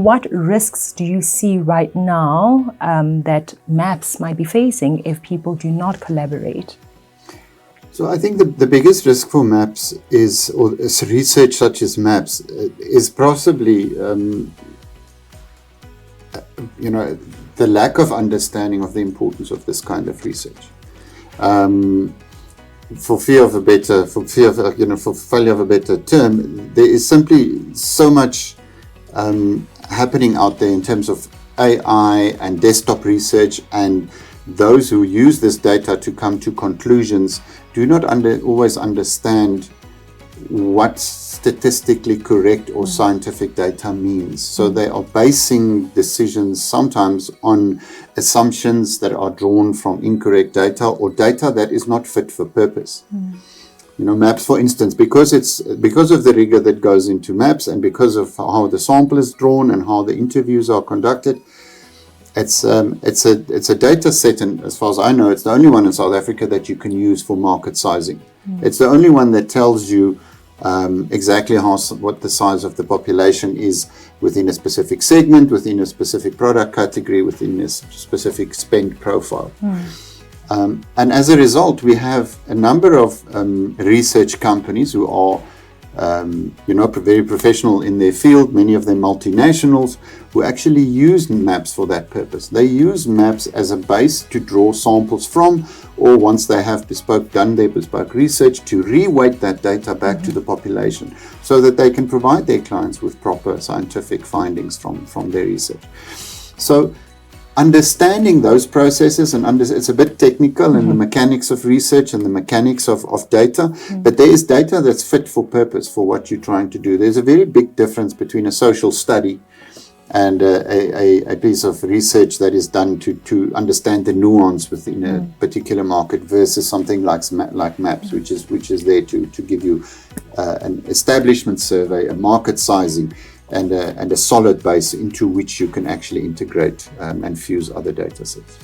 what risks do you see right now that maps might be facing if people do not collaborate? So I think the biggest risk for maps is, or research such as maps, is possibly, the lack of understanding of the importance of this kind of research. For failure of a better term, there is simply so much happening out there in terms of AI and desktop research, and those who use this data to come to conclusions do not always understand what statistically correct or scientific data means. So they are basing decisions sometimes on assumptions that are drawn from incorrect data or data that is not fit for purpose. Maps, for instance, because of the rigor that goes into maps and because of how the sample is drawn and how the interviews are conducted, it's a data set, and as far as I know, it's the only one in South Africa that you can use for market sizing. It's the only one that tells you exactly what the size of the population is within a specific segment, within a specific product category, within a specific spend profile. And as a result, we have a number of research companies who are very professional in their field, many of them multinationals, who actually use maps for that purpose. They use maps as a base to draw samples from, or once they have done their bespoke research, to re-weight that data back to the population so that they can provide their clients with proper scientific findings from their research. So understanding those processes, and it's a bit technical in the mechanics of research and the mechanics of data, but there is data that's fit for purpose for what you're trying to do. There's a very big difference between a social study and a piece of research that is done to understand the nuance within a particular market versus something like maps, which is there to give you an establishment survey, a market sizing, and a solid base into which you can actually integrate and fuse other data sets.